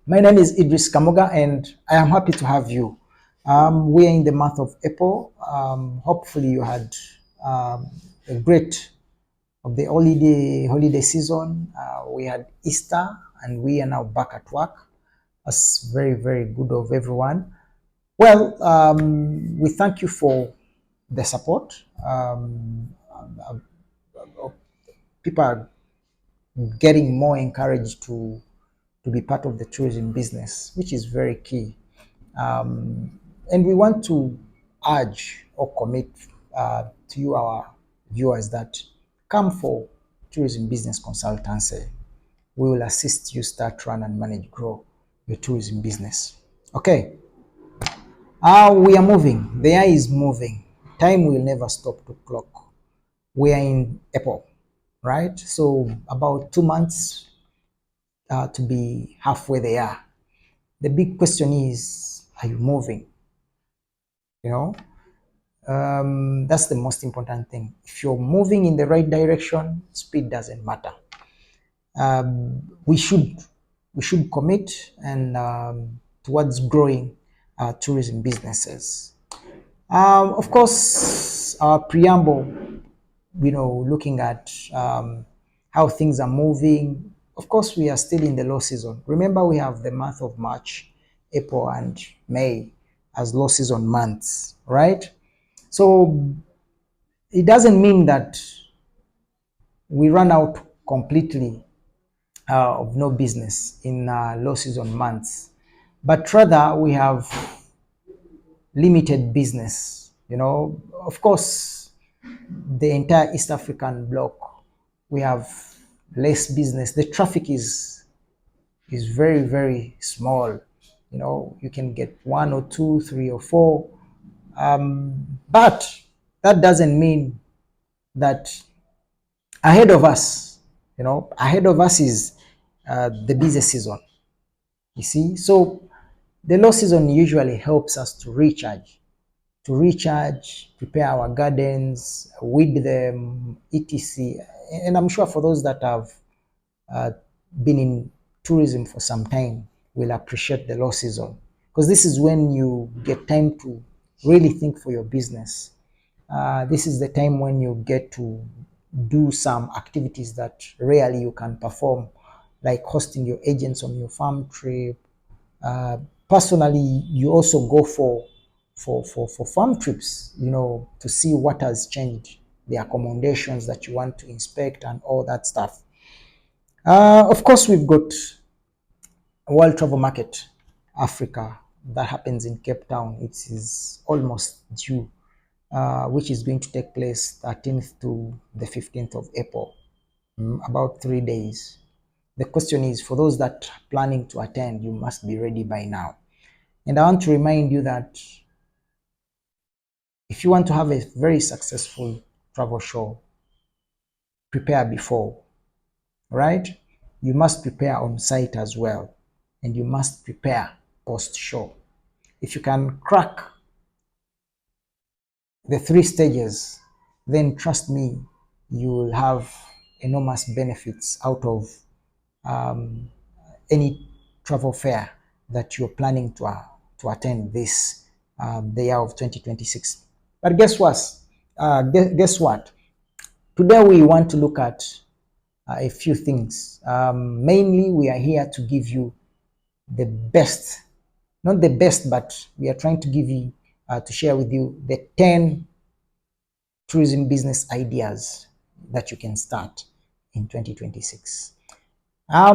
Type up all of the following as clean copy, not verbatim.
My name is Idris Kamoga, and I am happy to have you. We are in the month of April. Hopefully, you had a great of the holiday season. We had Easter, and we are now back at work. That's very good of everyone. Well, we thank you for the support. People are getting more encouraged to be part of the tourism business, which is very key. And we want to urge or commit to you, our viewers, that come for tourism business consultancy. We will assist you start, run, and manage, grow your tourism business. Okay. We are moving. The eye is moving. Time will never stop to clock. We are in April, right? So about 2 months to be halfway there. The big question is, are you moving? You know, that's the most important thing. If you're moving in the right direction, speed doesn't matter. We should commit and towards growing our tourism businesses. Of course, our preamble, looking at how things are moving. Of course, we are still in the low season. Remember, we have the month of March, April, and May as low season months, right? So it doesn't mean that we run out completely of no business in low season months, but rather we have limited business. Of course, the entire East African bloc, we have less business. The traffic is very small. You can get one or two, three or four, but that doesn't mean that ahead of us is the busy season. You see, so the low season usually helps us to recharge, prepare our gardens, weed them, etc. And I'm sure for those that have been in tourism for some time will appreciate the low season, because this is when you get time to really think for your business. This is the time when you get to do some activities that rarely you can perform, like hosting your agents on your farm trip. Personally, you also go for farm trips, to see what has changed, the accommodations that you want to inspect and all that stuff. Of course, we've got a World Travel Market Africa that happens in Cape Town. It is almost due, which is going to take place 13th to the 15th of April, about 3 days. The question is, for those that are planning to attend, you must be ready by now. And I want to remind you that if you want to have a very successful travel show, prepare before, right? You must prepare on site as well, and you must prepare post show. If you can crack the 3 stages, then trust me, you will have enormous benefits out of any travel fair that you're planning to attend this the year of 2026. But guess what? Guess what? Today we want to look at a few things. Mainly, we are here to give you the best, not the best, but we are trying to give you, to share with you the 10 tourism business ideas that you can start in 2026. I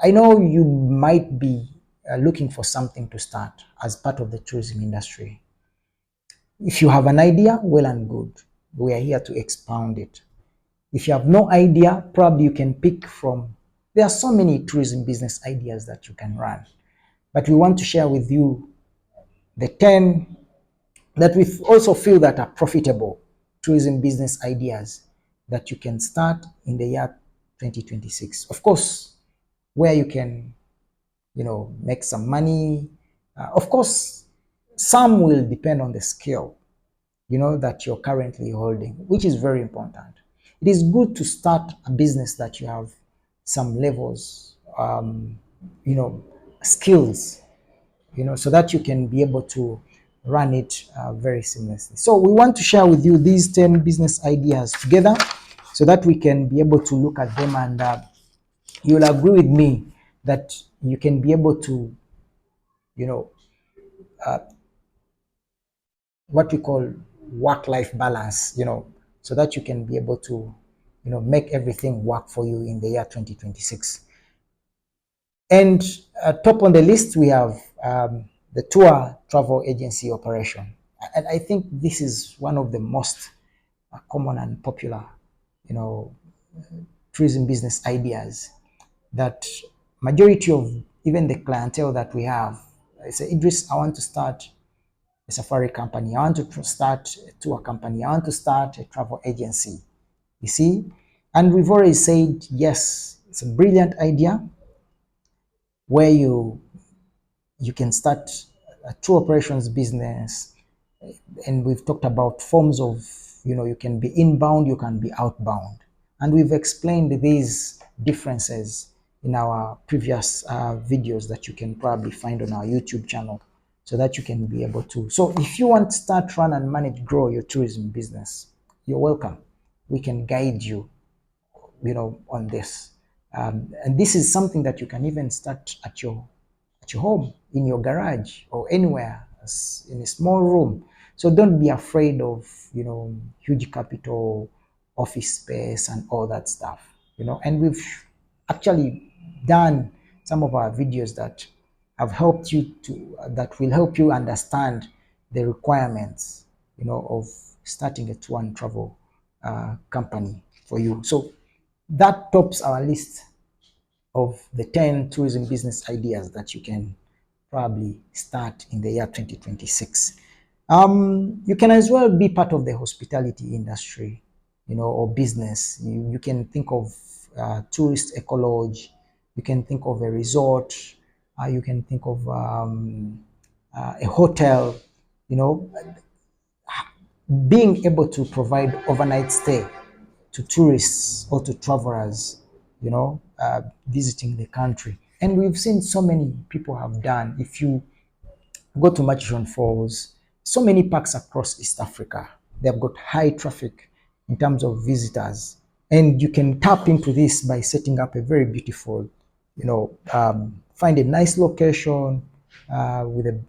know you might be looking for something to start as part of the tourism industry. If you have an idea, well and good. We are here to expound it. If you have no idea, probably you can pick from, there are so many tourism business ideas that you can run. But we want to share with you the 10 that we also feel that are profitable tourism business ideas that you can start in the year 2026. Of course, where you can, make some money. Of course, some will depend on the skill, that you're currently holding, which is very important. It is good to start a business that you have some levels skills, so that you can be able to run it very seamlessly. So we want to share with you these 10 business ideas together so that we can be able to look at them, and you'll agree with me that you can be able to, you know, what we call work-life balance, so that you can be able to, make everything work for you in the year 2026. And top on the list, we have the tour travel agency operation. And I think this is one of the most common and popular, you know, tourism business ideas that majority of even the clientele that we have, I say, Idris, I want to start a safari company. I want to start a tour company. I want to start a travel agency. You see? And we've already said, yes, it's a brilliant idea where you can start a tour operations business. And we've talked about forms of, you can be inbound, you can be outbound. And we've explained these differences in our previous videos that you can probably find on our YouTube channel, so that you can be able to. So if you want to start, run, and manage, grow your tourism business, you're welcome. We can guide you, on this. And this is something that you can even start at your home, in your garage, or anywhere, in a small room. So don't be afraid of, huge capital, office space, and all that stuff. And we've actually done some of our videos that have helped you to that will help you understand the requirements, of starting a tour and travel company for you. So that tops our list of the 10 tourism business ideas that you can probably start in the year 2026. You can as well be part of the hospitality industry, or business. You can think of tourist eco lodge. You can think of a resort. You can think of a hotel. You know, being able to provide overnight stay to tourists or to travelers, visiting the country. And we've seen so many people have done. If you go to Machishon Falls, so many parks across East Africa, they've got high traffic in terms of visitors. And you can tap into this by setting up a very beautiful, find a nice location with a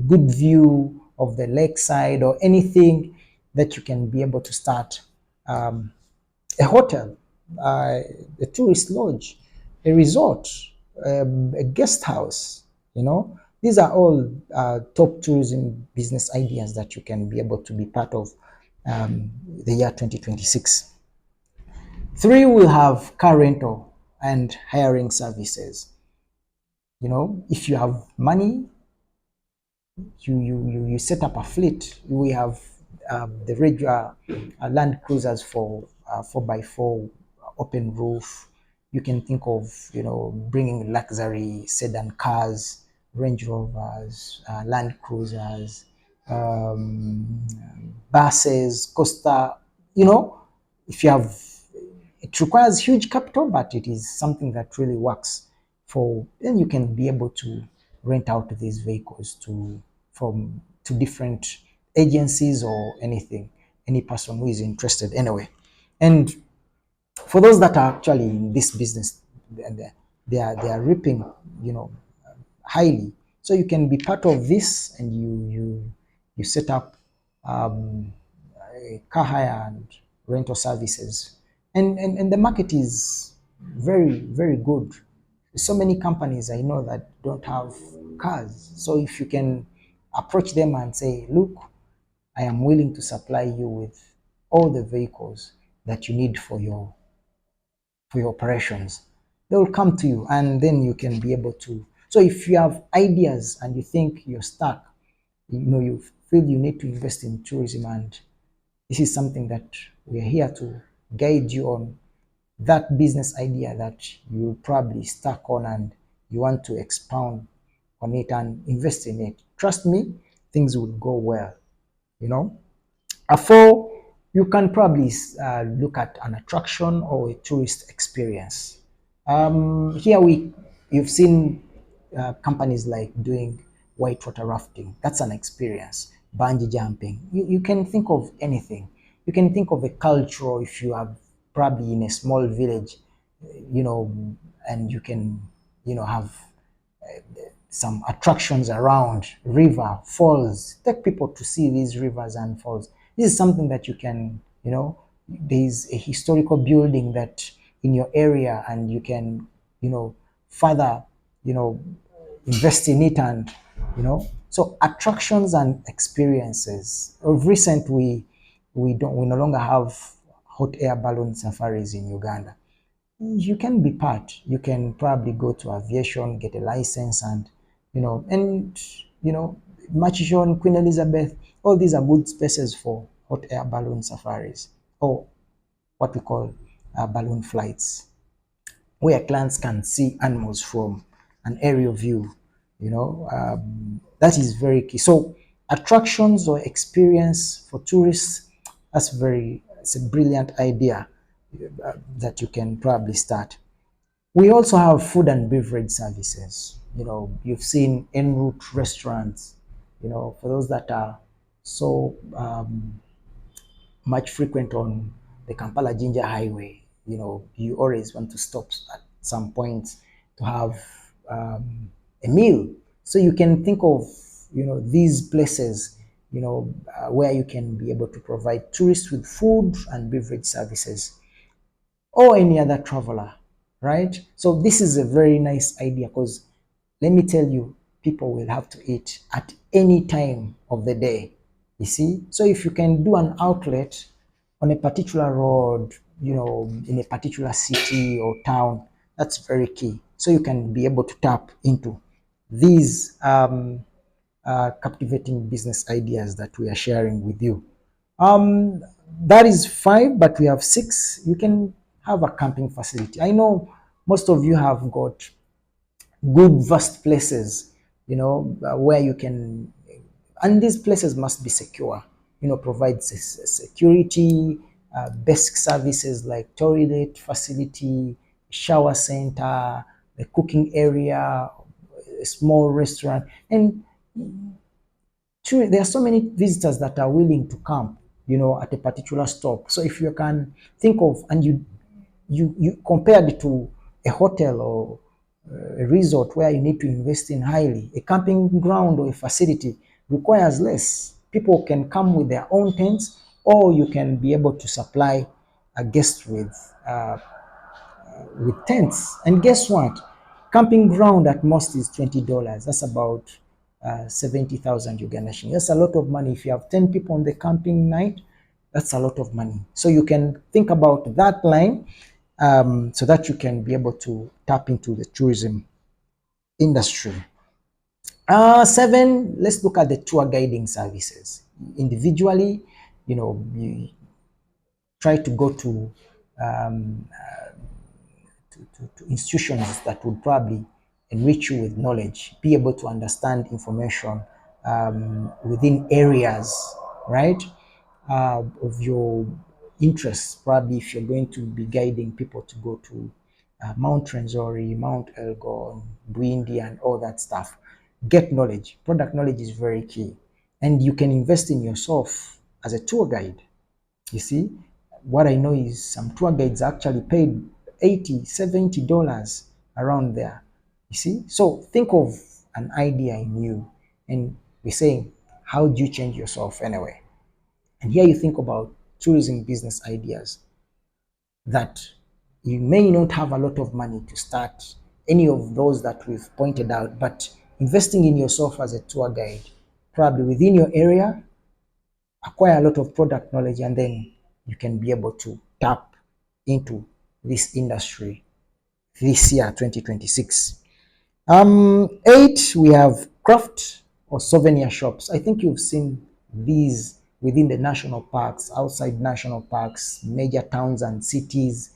good view of the lakeside or anything that you can be able to start a hotel, a tourist lodge, a resort, a guest house. These are all top tourism business ideas that you can be able to be part of the year 2026. Three, will have car rental and hiring services. If you have money, you set up a fleet. We have the regular land cruisers for 4x4 open roof. You can think of bringing luxury sedan cars, Range Rovers, Land Cruisers, um, buses, Costa. If you have, it requires huge capital, but it is something that really works for. Then you can be able to rent out these vehicles to different agencies or anything, any person who is interested anyway. And for those that are actually in this business, and they are reaping, highly. So you can be part of this, and you set up car hire and rental services, and the market is very, very good. So many companies I know that don't have cars. So if you can approach them and say, look, I am willing to supply you with all the vehicles that you need for your operations, they will come to you, and then you can be able to. So if you have ideas and you think you're stuck, you feel you need to invest in tourism, and this is something that we are here to guide you on, that business idea that you're probably stuck on and you want to expound on it and invest in it. Trust me, things will go well. You know, four, you can probably look at an attraction or a tourist experience. Here You've seen companies like doing whitewater rafting. That's an experience. Bungee jumping. You can think of anything. You can think of a culture if you are probably in a small village, you know, and you can, have some attractions around river falls. Take people to see these rivers and falls. This is something that you can, there's a historical building that in your area, and you can, further, you know invest in it. And so attractions and experiences. Of recent, we no longer have hot air balloon safaris in Uganda. You can be part. You can probably go to aviation, get a license, and you know, Machishon, Queen Elizabeth, all these are good spaces for hot air balloon safaris, or what we call balloon flights, where clients can see animals from an aerial view. That is very key. So attractions or experience for tourists, it's a brilliant idea that you can probably start. We also have food and beverage services. You've seen en route restaurants, for those that are so much frequent on the Kampala Ginger Highway. You always want to stop at some point to have a meal. So you can think of, these places, where you can be able to provide tourists with food and beverage services, or any other traveler, right? So this is a very nice idea, because let me tell you, people will have to eat at any time of the day. You see? So if you can do an outlet on a particular road, in a particular city or town, that's very key. So you can be able to tap into these captivating business ideas that we are sharing with you. Um, that is five, but we have six. You can have a camping facility. I know most of you have got good, vast places, where you can, and these places must be secure, provides security, basic services like toilet facility, shower center, the cooking area, a small restaurant. And true, there are so many visitors that are willing to camp, at a particular stop. So if you can think of, and you compared it to a hotel or a resort where you need to invest in highly, a camping ground or a facility requires less. People can come with their own tents, or you can be able to supply a guest with tents. And guess what? Camping ground at most is $20. That's about 70,000 Uganda shillings. That's a lot of money. If you have 10 people on the camping night, that's a lot of money. So you can think about that line, so that you can be able to tap into the tourism industry. Seven, let's look at the tour guiding services. Individually, you try to go to um, to institutions that would probably enrich you with knowledge, be able to understand information within areas, right, of your interests. Probably if you're going to be guiding people to go to Mount Renzori, Mount Elgon, Bwindi, and all that stuff, get knowledge. Product knowledge is very key. And you can invest in yourself as a tour guide. You see, what I know is some tour guides actually paid 80, $70 around there. You see, so think of an idea in you, and we're saying, how do you change yourself anyway? And here you think about tourism business ideas that you may not have a lot of money to start any of those that we've pointed out, but investing in yourself as a tour guide, probably within your area, acquire a lot of product knowledge, and then you can be able to tap into this industry this year, 2026. Eight, we have craft or souvenir shops. I think you've seen these within the national parks, outside national parks, major towns and cities.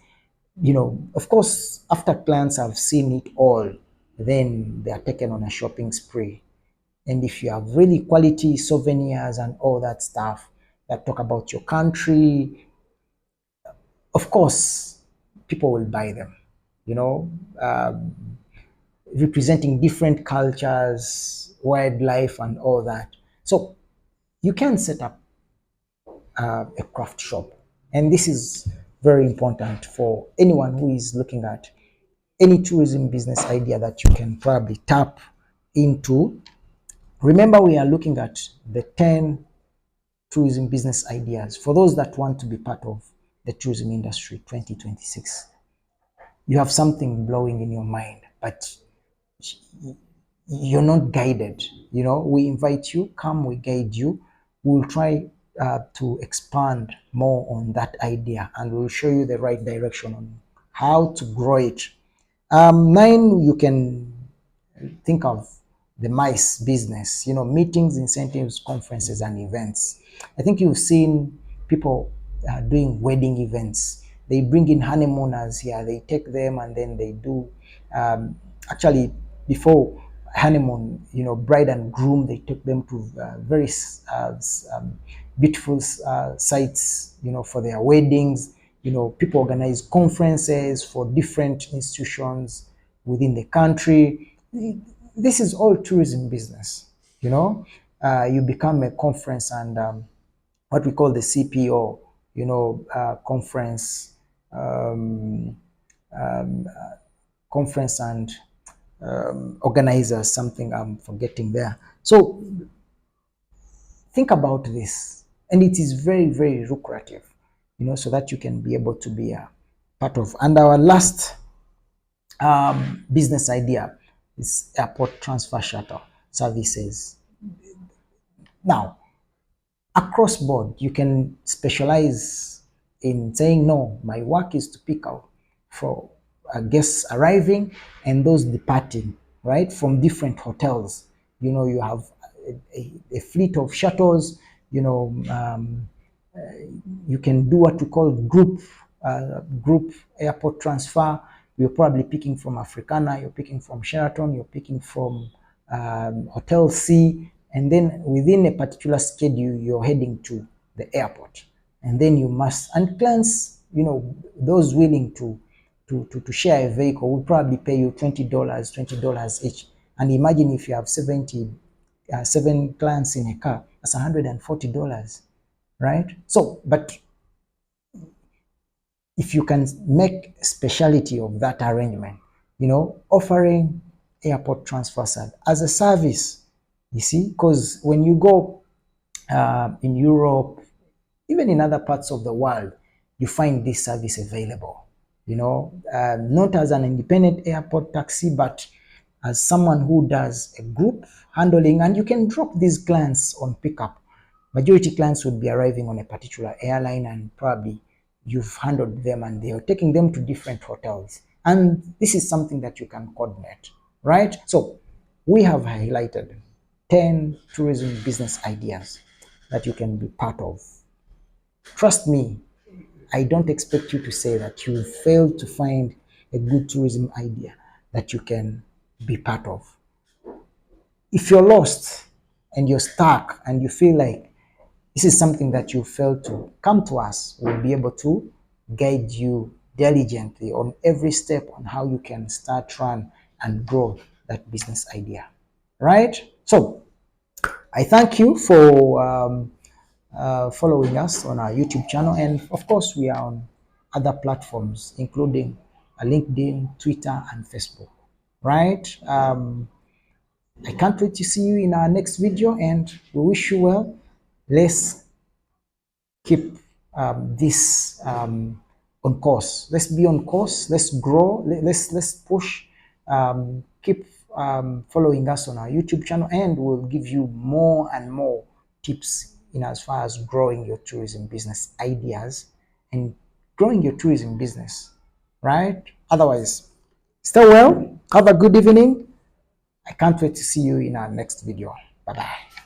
Of course, after clients have seen it all, then they are taken on a shopping spree. And if you have really quality souvenirs and all that stuff that talk about your country, of course, people will buy them. You know, representing different cultures, wildlife, and all that. So you can set up a craft shop. And this is very important for anyone who is looking at any tourism business idea that you can probably tap into. Remember, we are looking at the 10 tourism business ideas for those that want to be part of the tourism industry 2026. You have something blowing in your mind, but you're not guided. We invite you, come, we guide you. We'll try to expand more on that idea, and we'll show you the right direction on how to grow it. 9, you can think of the MICE business, meetings, incentives, conferences, and events. I think you've seen people doing wedding events. They bring in honeymooners here, they take them, and then they do, actually, before honeymoon, bride and groom, they take them to very beautiful sites, for their weddings. People organize conferences for different institutions within the country. This is all tourism business. You become a conference and what we call the CPO, conference, conference and organizers, something I'm forgetting there. So think about this, and it is very, very lucrative, so that you can be able to be a part of. And our last business idea is airport transfer shuttle services. Now, across board, you can specialize in saying, no, my work is to pick out for guests arriving and those departing, right, from different hotels. You have a fleet of shuttles. You can do what we call group airport transfer. You're probably picking from Africana, you're picking from Sheraton, you're picking from Hotel C, and then within a particular schedule, you're heading to the airport. And then you must, and clients, those willing to share a vehicle will probably pay you $20 each. And imagine if you have 7 clients in a car, that's $140, right? So, but if you can make speciality of that arrangement, offering airport transfer as a service, you see, because when you go in Europe, even in other parts of the world, you find this service available, not as an independent airport taxi, but as someone who does a group handling, and you can drop these clients on pickup. Majority clients would be arriving on a particular airline, and probably you've handled them and they're taking them to different hotels. And this is something that you can coordinate, right? So we have highlighted 10 tourism business ideas that you can be part of. Trust me, I don't expect you to say that you failed to find a good tourism idea that you can be part of. If you're lost and you're stuck and you feel like this is something that you failed to come to us, we'll be able to guide you diligently on every step on how you can start, run, and grow that business idea, right? So I thank you for following us on our YouTube channel. And of course, we are on other platforms, including LinkedIn, Twitter, and Facebook, right? I can't wait to see you in our next video, and we wish you well. Let's keep this on course. Let's be on course. Let's grow. Let's push. Keep following us on our YouTube channel, and we'll give you more and more tips in as far as growing your tourism business ideas and growing your tourism business, right? Otherwise, stay well. Have a good evening. I can't wait to see you in our next video. Bye-bye.